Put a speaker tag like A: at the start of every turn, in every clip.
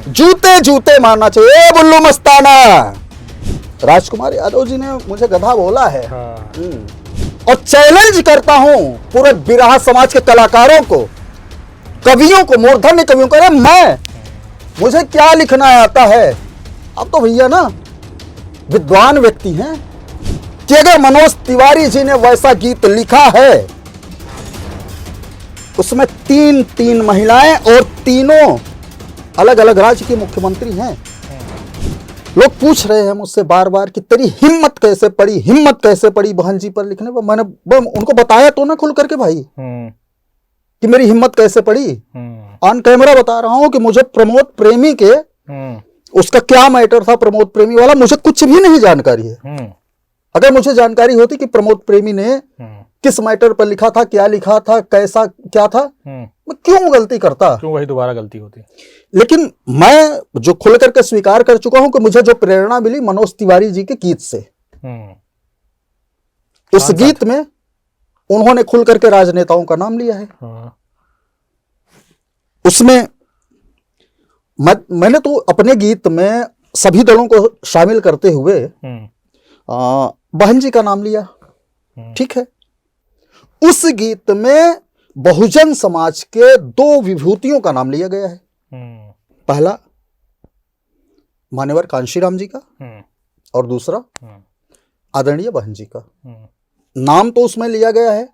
A: जूते जूते मारना चाहिए। बुल्लू मस्ताना, राजकुमार यादव जी ने मुझे गधा बोला है। और चैलेंज करता हूं पूरे बिरहा समाज के कलाकारों को, कवियों को, मूर्धन्य कवियों को। मुझे क्या लिखना आता है? अब तो भैया ना विद्वान व्यक्ति हैं कि अगर मनोज तिवारी जी ने वैसा गीत लिखा है, उसमें तीन महिलाएं और तीनों अलग अलग राज्य के मुख्यमंत्री हैं। लोग पूछ रहे हैं मुझसे बार बार कि तेरी हिम्मत कैसे पड़ी, हिम्मत कैसे पड़ी बहन जी पर लिखने पर। मैंने उनको बताया तो ना खुल करके भाई कि मेरी हिम्मत कैसे पड़ी। ऑन कैमरा बता रहा हूं कि मुझे प्रमोद प्रेमी के उसका क्या मैटर था, प्रमोद प्रेमी वाला, मुझे कुछ भी नहीं जानकारी है। अगर मुझे जानकारी होती कि प्रमोद प्रेमी ने किस मैटर पर लिखा था, क्या लिखा था, कैसा क्या था, मैं क्यों गलती करता,
B: क्यों वही दोबारा गलती होती।
A: लेकिन मैं जो खुल करके स्वीकार कर चुका हूं कि मुझे जो प्रेरणा मिली मनोज तिवारी जी के गीत से। उस गीत में उन्होंने खुल करके राजनेताओं का नाम लिया है। उसमें मैंने तो अपने गीत में सभी दलों को शामिल करते हुए बहन जी का नाम लिया, ठीक है। उस गीत में बहुजन समाज के दो विभूतियों का नाम लिया गया है। पहला मान्यवर कांशीराम जी का और दूसरा आदरणीय बहन जी का। नाम तो उसमें लिया गया है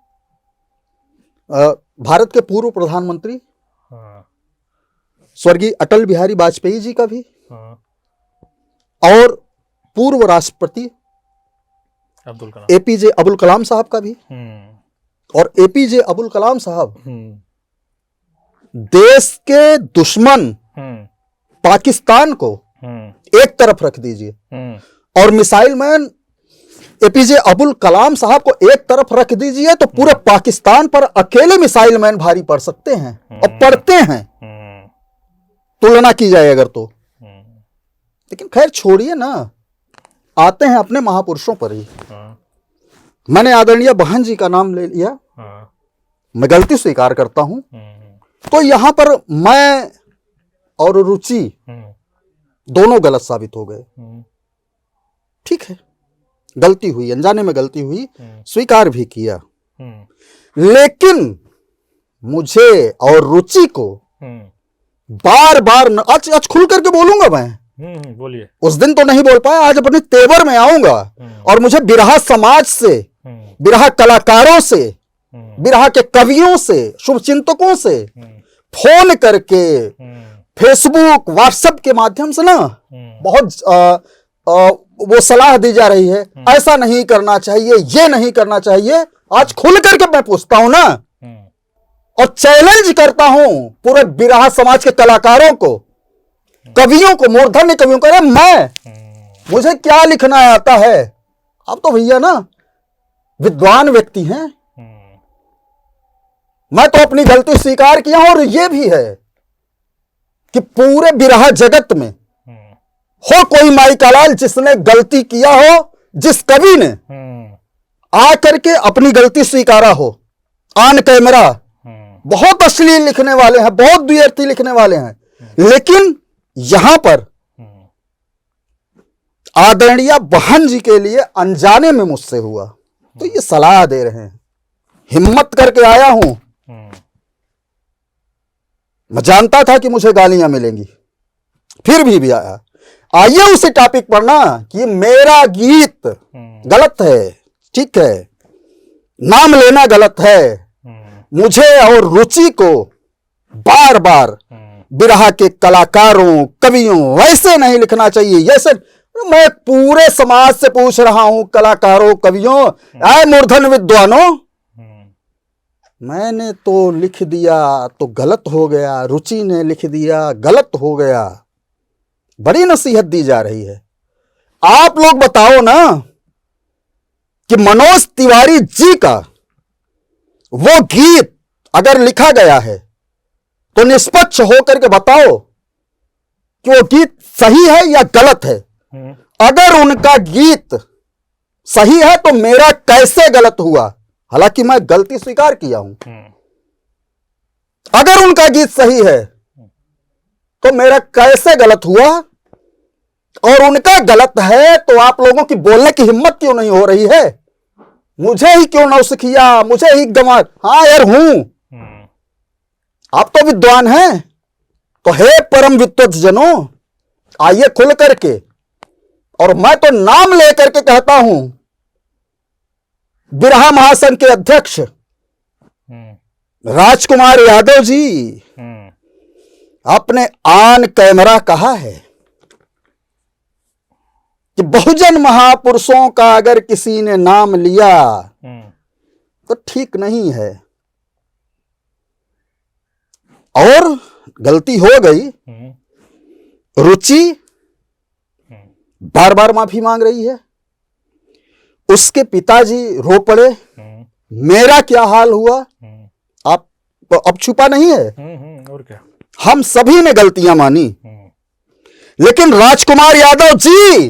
A: भारत के पूर्व प्रधानमंत्री स्वर्गीय अटल बिहारी वाजपेयी जी का भी, और पूर्व राष्ट्रपति एपीजे अब्दुल कलाम साहब का भी। और एपीजे अब्दुल कलाम साहब देश के दुश्मन पाकिस्तान को एक तरफ रख दीजिए, और missile man APJ Abdul Kalam साहब को एक तरफ रख दीजिए तो पूरे पाकिस्तान पर अकेले मिसाइल मैन भारी पड़ सकते हैं और पड़ते हैं, तुलना की जाए अगर तो। लेकिन खैर छोड़िए ना, आते हैं अपने महापुरुषों पर ही। मैंने आदरणीय बहन जी का नाम ले लिया, मैं गलती स्वीकार करता हूं। तो यहां पर मैं और रुचि दोनों गलत साबित हो गए। ठीक है, गलती हुई, अनजाने में गलती हुई, स्वीकार भी किया। लेकिन मुझे और रुचि को बार बार आज खुल करके बोलूंगा मैं।
B: बोलिए।
A: उस दिन तो नहीं बोल पाया, आज अपने तेवर में आऊंगा और मुझे बिरहा समाज से, बिरहा कलाकारों से, बिरहा के कवियों से, शुभचिंतकों से फोन करके, फेसबुक, व्हाट्सएप के माध्यम से ना बहुत वो सलाह दी जा रही है, ऐसा नहीं करना चाहिए, ये नहीं करना चाहिए। आज खुल करके मैं पूछता हूं ना, और चैलेंज करता हूं पूरे बिरहा समाज के कलाकारों को, कवियों को, मूर्धन्य कवियों को। मुझे क्या लिखना आता है? अब तो भैया ना विद्वान व्यक्ति हैं। मैं तो अपनी गलती स्वीकार किया, और यह भी है कि पूरे बिरहा जगत में हो कोई माई का लाल जिसने गलती किया हो, जिस कवि ने आकर के अपनी गलती स्वीकारा हो ऑन कैमरा। बहुत अश्लील लिखने वाले हैं, बहुत द्व्यर्थी लिखने वाले हैं, लेकिन यहां पर आदरणीय बहन जी के लिए अनजाने में मुझसे हुआ, तो ये सलाह दे रहे हैं। हिम्मत करके आया हूं, मैं जानता था कि मुझे गालियां मिलेंगी, फिर भी आया। आइए उसी टॉपिक पर ना कि मेरा गीत गलत है, ठीक है, नाम लेना गलत है। मुझे और रुचि को बार बार बिरहा के कलाकारों, कवियों वैसे नहीं लिखना चाहिए, जैसे मैं पूरे समाज से पूछ रहा हूं, कलाकारों, कवियों, आए मूर्धन्य विद्वानों, मैंने तो लिख दिया तो गलत हो गया, रुचि ने लिख दिया गलत हो गया। बड़ी नसीहत दी जा रही है। आप लोग बताओ ना कि मनोज तिवारी जी का वो गीत अगर लिखा गया है तो निष्पक्ष होकर के बताओ कि वो गीत सही है या गलत है। अगर उनका गीत सही है तो मेरा कैसे गलत हुआ? हालांकि मैं गलती स्वीकार किया हूं। अगर उनका गीत सही है तो मेरा कैसे गलत हुआ, और उनका गलत है तो आप लोगों की बोलने की हिम्मत क्यों नहीं हो रही है? मुझे ही क्यों नौसिखिया, मुझे ही गंवा। हाँ यार हूं, आप तो विद्वान हैं, तो हे परम विद्वत जनों, आइए खुल करके। और मैं तो नाम लेकर के कहता हूं, बिरहा महासंघ के अध्यक्ष राजकुमार यादव जी, आपने ऑन कैमरा कहा है कि बहुजन महापुरुषों का अगर किसी ने नाम लिया तो ठीक नहीं है, और गलती हो गई। रुचि बार बार माफी मांग रही है, उसके पिताजी रो पड़े, मेरा क्या हाल हुआ, आप अब छुपा नहीं है।
B: और क्या,
A: हम सभी ने गलतियां मानी, लेकिन राजकुमार यादव जी,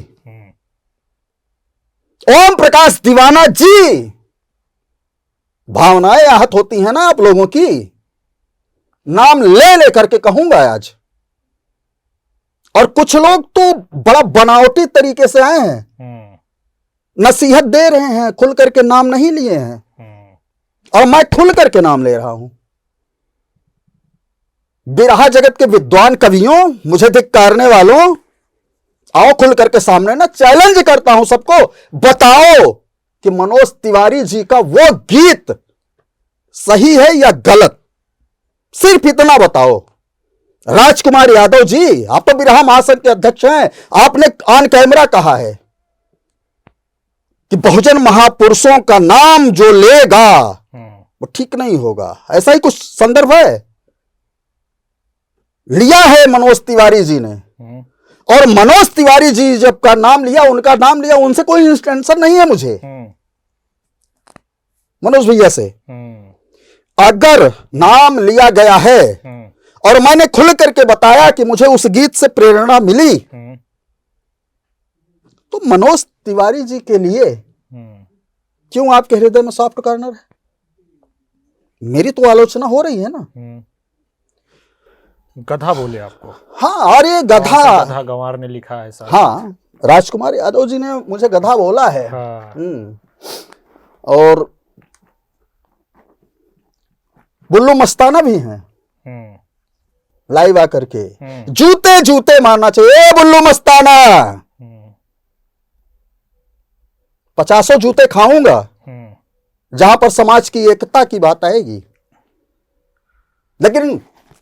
A: ओम प्रकाश दीवाना जी, भावनाएं आहत होती हैं ना आप लोगों की, नाम ले लेकर के कहूंगा आज। और कुछ लोग तो बड़ा बनावटी तरीके से आए हैं, नसीहत दे रहे हैं, खुल करके नाम नहीं लिए हैं, और मैं खुल करके नाम ले रहा हूं। बिरहा जगत के विद्वान कवियों, मुझे धिक्कारने वालों, आओ खुल करके सामने ना, चैलेंज करता हूं सबको, बताओ कि मनोज तिवारी जी का वो गीत सही है या गलत, सिर्फ इतना बताओ। राजकुमार यादव जी, आप तो बिरहा महासंघ के अध्यक्ष हैं, आपने ऑन कैमरा कहा है कि बहुजन महापुरुषों का नाम जो लेगा वो ठीक नहीं होगा, ऐसा ही कुछ संदर्भ है, लिया है मनोज तिवारी जी ने। और मनोज तिवारी जी जब का नाम लिया, उनका नाम लिया, उनसे कोई टेंशन नहीं है मुझे, मनोज भैया से। अगर नाम लिया गया है और मैंने खुल करके बताया कि मुझे उस गीत से प्रेरणा मिली, तो मनोज तिवारी जी के लिए क्यों आपके हृदय में सॉफ्ट कॉर्नर है? मेरी तो आलोचना हो रही है ना।
B: गधा बोले आपको?
A: हाँ, अरे गधा,
B: गधा गंवार ने लिखा है सर।
A: हाँ, राजकुमार यादव जी ने मुझे गधा बोला है।
B: हाँ।
A: और बुल्लू मस्ताना भी हैं लाइव आकर के, जूते जूते मारना चाहिए बुल्लू मस्ताना, 50 जूते खाऊंगा जहां पर समाज की एकता की बात आएगी। लेकिन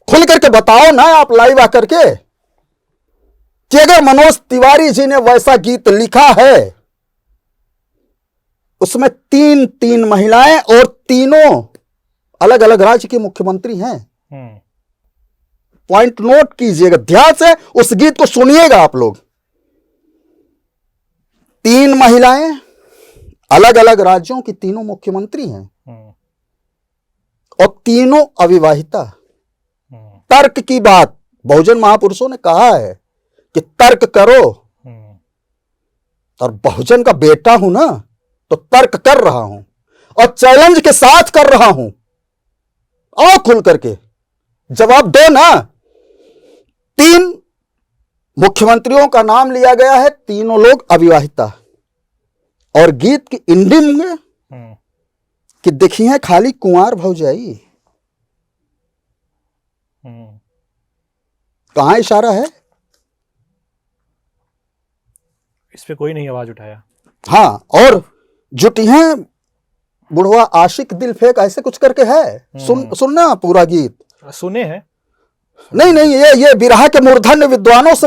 A: खुल करके बताओ ना आप लाइव आकर के कि अगर मनोज तिवारी जी ने वैसा गीत लिखा है, उसमें 3 महिलाएं और तीनों अलग अलग राज्य के मुख्यमंत्री हैं। पॉइंट नोट कीजिएगा, ध्यान से उस गीत को सुनिएगा आप लोग। 3 महिलाएं, अलग अलग राज्यों की तीनों मुख्यमंत्री हैं, और तीनों अविवाहिता। तर्क की बात बहुजन महापुरुषों ने कहा है कि तर्क करो, और बहुजन का बेटा हूं ना, तो तर्क कर रहा हूं और चैलेंज के साथ कर रहा हूं। आओ खुल करके जवाब दो ना। 3 मुख्यमंत्रियों का नाम लिया गया है, तीनों लोग अविवाहिता, और गीत की एंडिंग में कि देखी है खाली कुंवार भौजाई, कहां इशारा है?
B: इस पे कोई नहीं आवाज उठाया।
A: हाँ, और जुटी हैं बुढ़वा आशिक दिल फेंक, ऐसे कुछ करके है। सुनना पूरा गीत।
B: सुने हैं?
A: नहीं, ये बिरहा के मूर्धन्य विद्वानों से